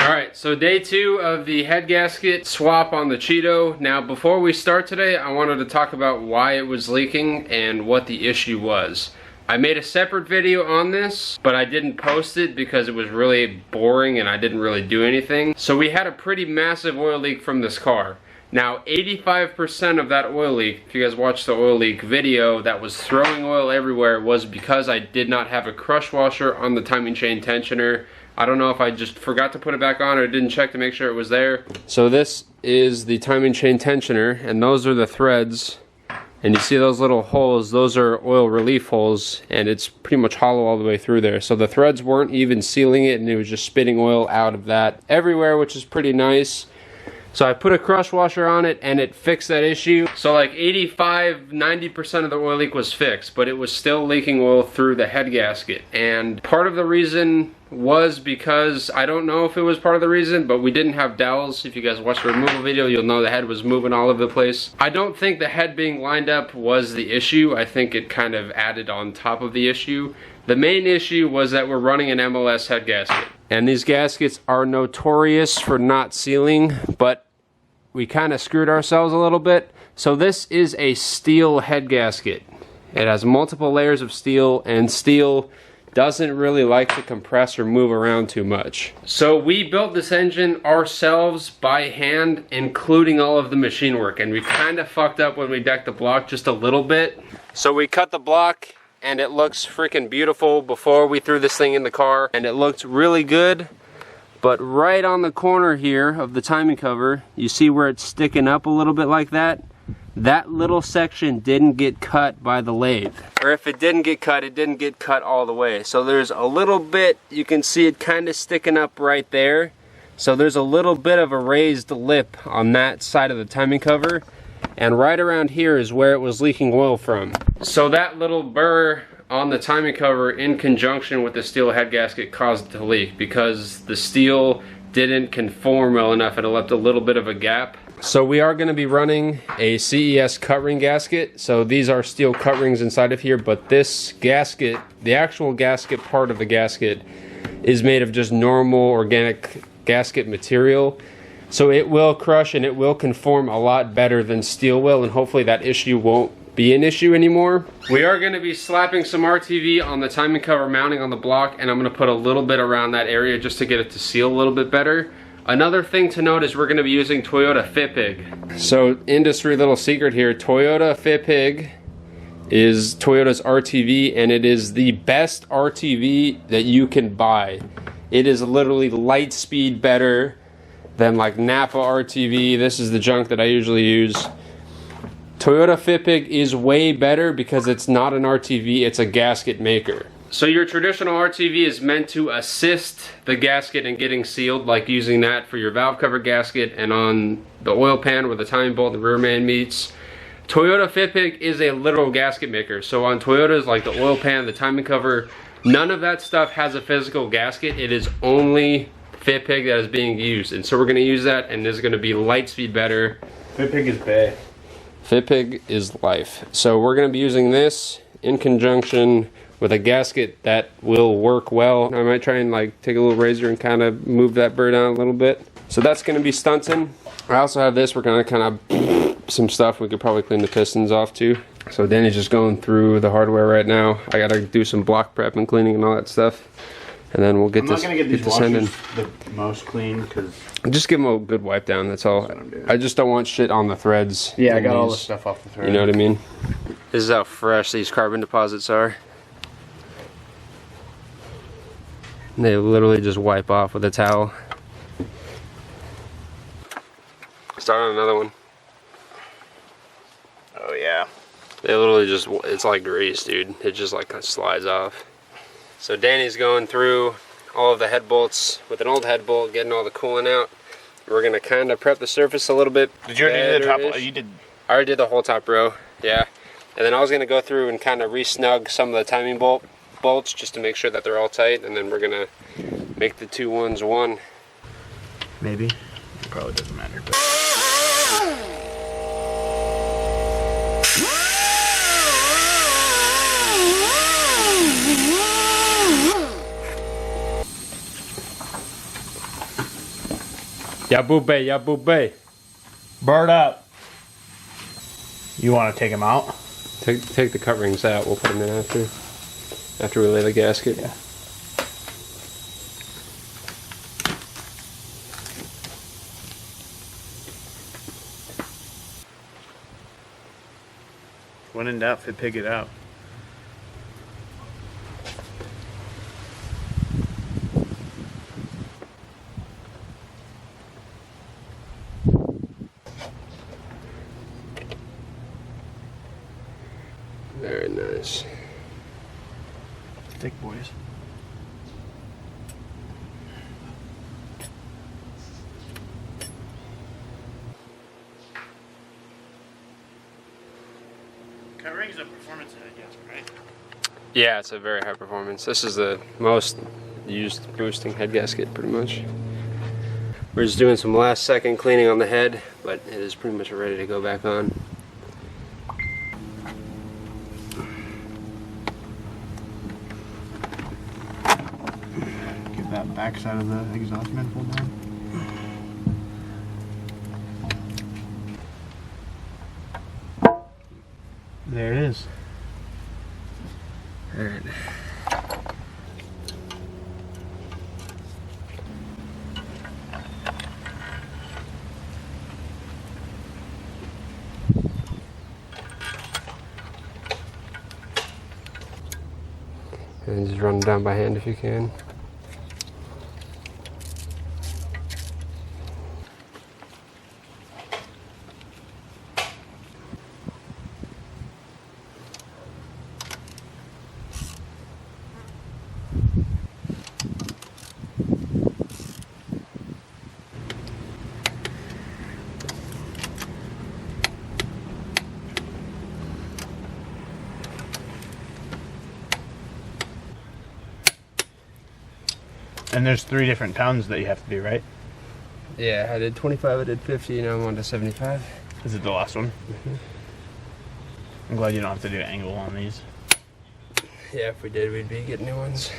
Alright, so day 2 of the head gasket swap on the Cheeto. Now before we start today, I wanted to talk about why it was leaking and what the issue was. I made a separate video on this, but I didn't post it because it was really boring and I didn't really do anything. So we had a pretty massive oil leak from this car. Now 85% of that oil leak, if you guys watched the oil leak video that was throwing oil everywhere, was because I did not have a crush washer on the timing chain tensioner. I don't know if I just forgot to put it back on or didn't check to make sure it was there. So this is the timing chain tensioner, and those are the threads. And you see those little holes, those are oil relief holes, and it's pretty much hollow all the way through there. So the threads weren't even sealing it, and it was just spitting oil out of that everywhere, which is pretty nice. So I put a crush washer on it and it fixed that issue. So like 85–90% of the oil leak was fixed, but it was still leaking oil through the head gasket. And part of the reason was because, I don't know if it was part of the reason, but we didn't have dowels. If you guys watched the removal video, you'll know the head was moving all over the place. I don't think the head being lined up was the issue. I think it kind of added on top of the issue. The main issue was that we're running an MLS head gasket. And these gaskets are notorious for not sealing, but we kind of screwed ourselves a little bit. So this is a steel head gasket. It has multiple layers of steel, and steel doesn't really like to compress or move around too much. So we built this engine ourselves by hand, including all of the machine work, and we kind of fucked up when we decked the block just a little bit. So we cut the block and it looks freaking beautiful before we threw this thing in the car, and it looked really good. But right on the corner here of the timing cover, you see where it's sticking up a little bit like that? That little section didn't get cut by the lathe. Or if it didn't get cut, it didn't get cut all the way. So there's a little bit, you can see it kind of sticking up right there. So there's a little bit of a raised lip on that side of the timing cover. And right around here is where it was leaking oil from. So that little burr on the timing cover in conjunction with the steel head gasket caused it to leak because the steel didn't conform well enough and it left a little bit of a gap. So we are going to be running a CES cut ring gasket. So these are steel cut rings inside of here, but this gasket, the actual gasket part of the gasket, is made of just normal organic gasket material. So it will crush and it will conform a lot better than steel will, and hopefully that issue won't be an issue anymore. We are going to be slapping some RTV on the timing cover mounting on the block, and I'm going to put a little bit around that area just to get it to seal a little bit better. Another thing to note is we're going to be using Toyota FIPG. So industry little secret here, Toyota FIPG is Toyota's RTV, and it is the best RTV that you can buy. It is literally light speed better than like Napa RTV. This is the junk that I usually use. Toyota FIPG is way better because it's not an RTV, it's a gasket maker. So your traditional RTV is meant to assist the gasket in getting sealed, like using that for your valve cover gasket and on the oil pan where the timing bolt and the rear man meets. Toyota FIPG is a literal gasket maker. So on Toyotas, like the oil pan, the timing cover, none of that stuff has a physical gasket. It is only FIPG that is being used, and so we're going to use that, and this is going to be light speed better. FIPG is bae. FIPG is life. So we're going to be using this in conjunction with a gasket that will work well. I might try and like take a little razor and kind of move that burr down a little bit. So that's going to be stunting. I also have this. We're going to kind of some stuff. We could probably clean the pistons off too. So Danny's just going through the hardware right now. I got to do some block prep and cleaning and all that stuff. And then we'll get this. I'm not gonna get these washers the most clean because just give them a good wipe down. That's all. I just don't want shit on the threads. Yeah, I got all the stuff off the thread. You know what I mean? This is how fresh these carbon deposits are. They literally just wipe off with a towel. Start on another one. Oh yeah. They literally just, it's like grease, dude. It just like slides off. So Danny's going through all of the head bolts with an old head bolt, getting all the coolant out. We're gonna kind of prep the surface a little bit. Did you already do the top? You did. I already did the whole top row, yeah. And then I was gonna go through and kind of re-snug some of the timing bolts just to make sure that they're all tight, and then we're gonna make the two ones one. Maybe. It probably doesn't matter. But. Yabube, yabube. Bird up. You want to take him out? Take the cut rings out. We'll put them in after we lay the gasket. Yeah. When in doubt, FIPG it out. Very nice. Thick boys. Cut rings a performance head, yes, right? Yeah, it's a very high performance. This is the most used boosting head gasket, pretty much. We're just doing some last second cleaning on the head, but it is pretty much ready to go back on. Get that back side of the exhaust manifold down. There it is. All right. And just run it down by hand if you can. And there's 3 different pounds that you have to do, right? Yeah, I did 25, I did 50, now I'm on to 75. Is it the last one? Mm-hmm. I'm glad you don't have to do angle on these. Yeah, if we did, we'd be getting new ones.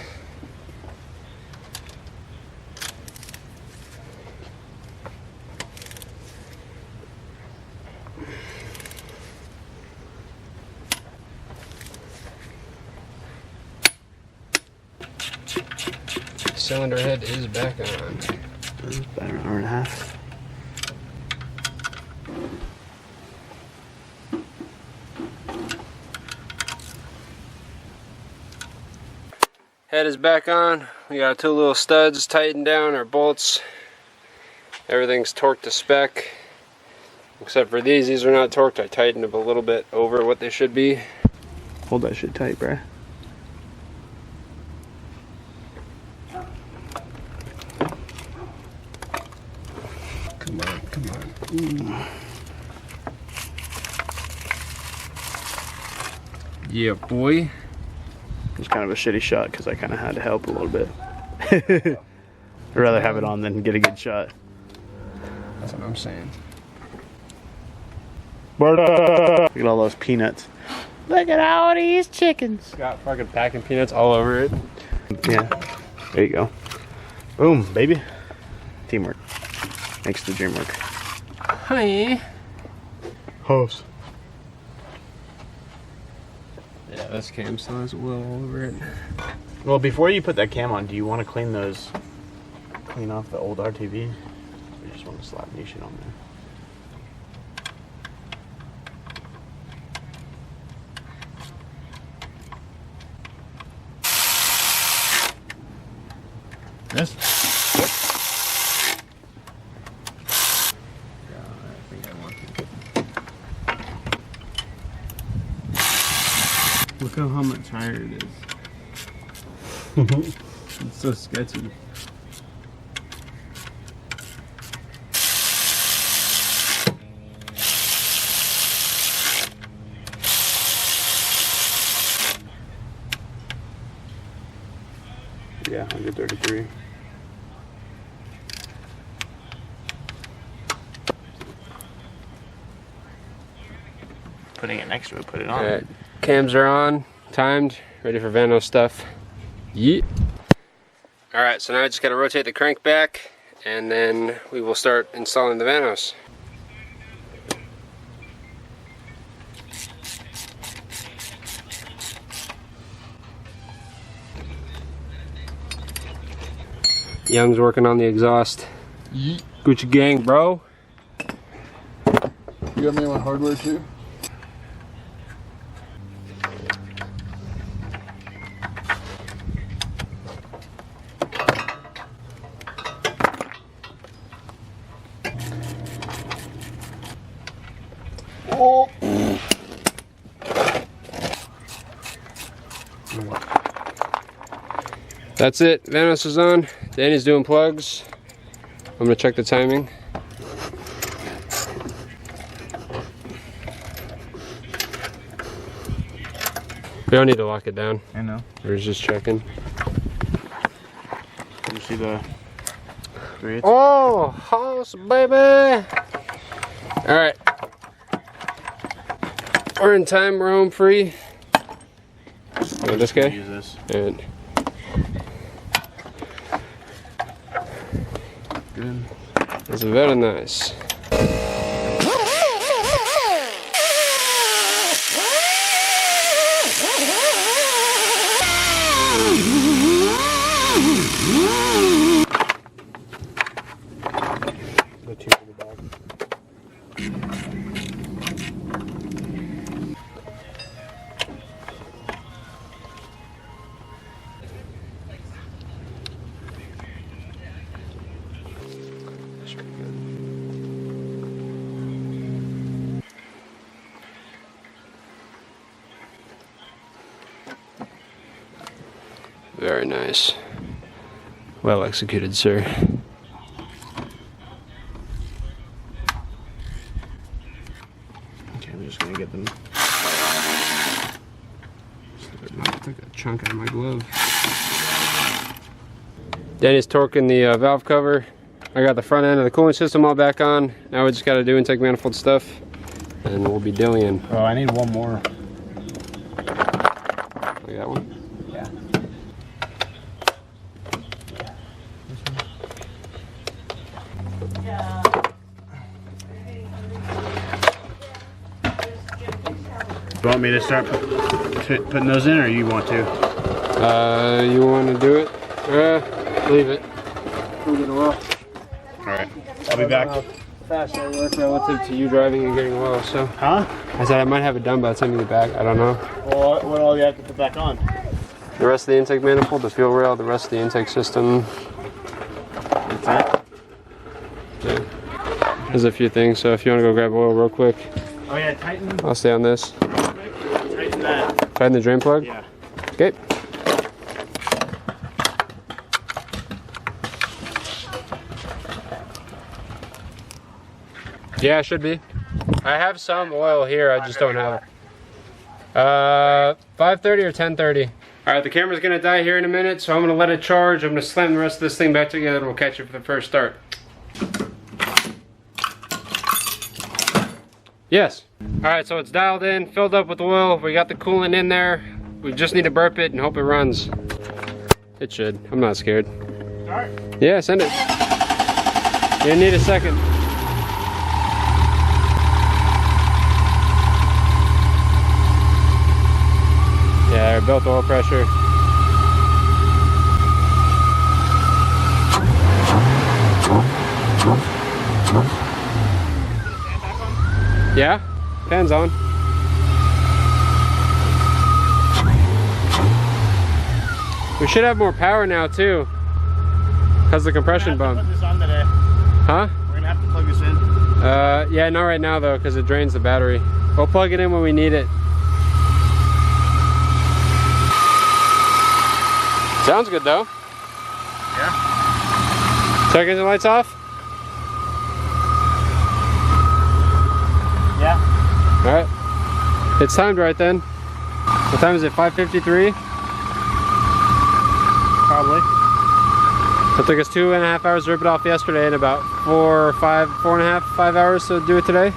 Cylinder head is back on. About an hour and a half. Head is back on. We got 2 little studs tightened down, our bolts. Everything's torqued to spec. Except for these are not torqued. I tightened them a little bit over what they should be. Hold that shit tight, bruh. Come on, come on. Ooh. Yeah, boy. It's kind of a shitty shot because I kind of had to help a little bit. I'd rather have it on than get a good shot. That's what I'm saying. Look at all those peanuts. Look at all these chickens. Got fucking packing peanuts all over it. Yeah, there you go. Boom, baby. Teamwork makes the dream work. Hi. Hose. Yeah, this cam still has oil all over it. Well, before you put that cam on, do you want to clean off the old RTV? Or you just want to slap new shit on there? This? Yeah, I think I want to. Look how much higher it is. It's so sketchy. Yeah, 133. Putting it next to it, put it on. Alright, cams are on, timed, ready for Vano stuff. Yeet. Alright, so now I just gotta rotate the crank back and then we will start installing the vanos. Young's working on the exhaust. Yeet. Gucci gang, bro. You got me on hardware too? Oh. That's it. Vanos is on. Danny's doing plugs. I'm gonna check the timing. We don't need to lock it down. I know. We're just checking. You see the grades? Oh, house baby! All right. We're in time. We're home free. Oh, this guy. Use this. And Good. it's very nice. Very nice. Well executed, sir. Okay, I'm just gonna get them. I took a chunk out of my glove. Danny's torquing the valve cover. I got the front end of the cooling system all back on. Now we just got to do intake manifold stuff, and we'll be dillying. Oh, I need one more. Like that one? Yeah. You want me to start putting those in, or you want to? You want to do it? Leave it. We're gonna roll. Alright, I'll be back. How fast I work relative to you driving and getting oil, so. Huh? I said I might have it done by the time you get back. I don't know. Well, what all do you have to put back on? The rest of the intake manifold, the fuel rail, the rest of the intake system. That's it? Yeah. There's a few things, so if you want to go grab oil real quick, Oh yeah, tighten. I'll stay on this. Tighten that. Tighten the drain plug? Yeah. Okay. Yeah, it should be. I have some oil here, I just don't have it. 5:30 or 10:30. Alright, the camera's gonna die here in a minute, so I'm gonna let it charge. I'm gonna slam the rest of this thing back together and we'll catch you for the first start. Yes. Alright, so it's dialed in, filled up with oil. We got the coolant in there. We just need to burp it and hope it runs. It should. I'm not scared. Start? Yeah, send it. You need a second. Yeah, built oil pressure. Yeah, fan's on. We should have more power now too, because the compression bump. Put this on today. Huh? We're gonna have to plug this in. Yeah, not right now though, because it drains the battery. We'll plug it in when we need it. Sounds good though. Yeah. Check engine lights off. Yeah. All right. It's timed right then. What time is it? 5:53. Probably. It took us 2.5 hours to rip it off yesterday, and about 5 hours to do it today.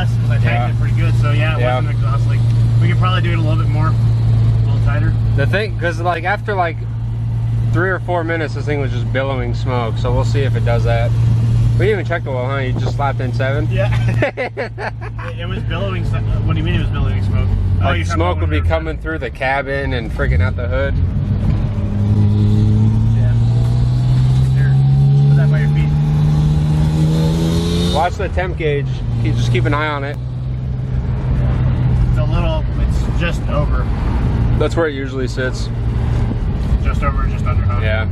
less because I tanked it pretty good. So yeah, it wasn't an exhaust leak. We could probably do it a little bit more, a little tighter. The thing, because like after like 3 or 4 minutes, this thing was just billowing smoke. So we'll see if it does that. We didn't even check the oil, huh? You just slapped in 7? Yeah. It was billowing. What do you mean it was billowing smoke? Like smoke would be coming through the cabin and freaking out the hood. Yeah. Here, put that by your feet. Watch the temp gauge. Just keep an eye on it. It's a little. It's just over. That's where it usually sits. Just over, just under, huh? Yeah.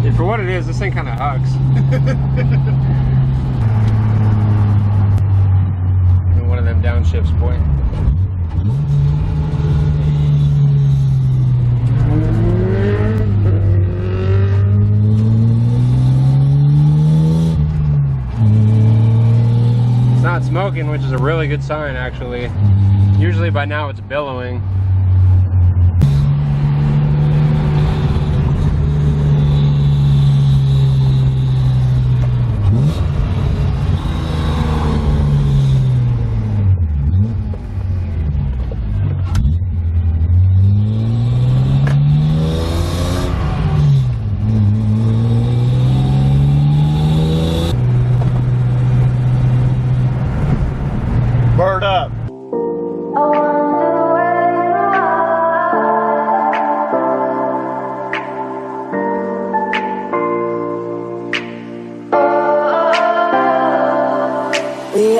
And for what it is, this thing kind of hugs. One of them downshifts, boy. It's not smoking, which is a really good sign, actually. Usually by now it's billowing. Bird up. We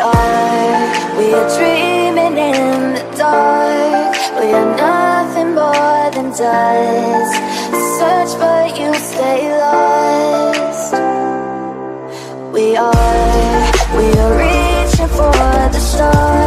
are dreaming in the dark. We are nothing more than dust. Search but you stay lost. We are reaching for the stars.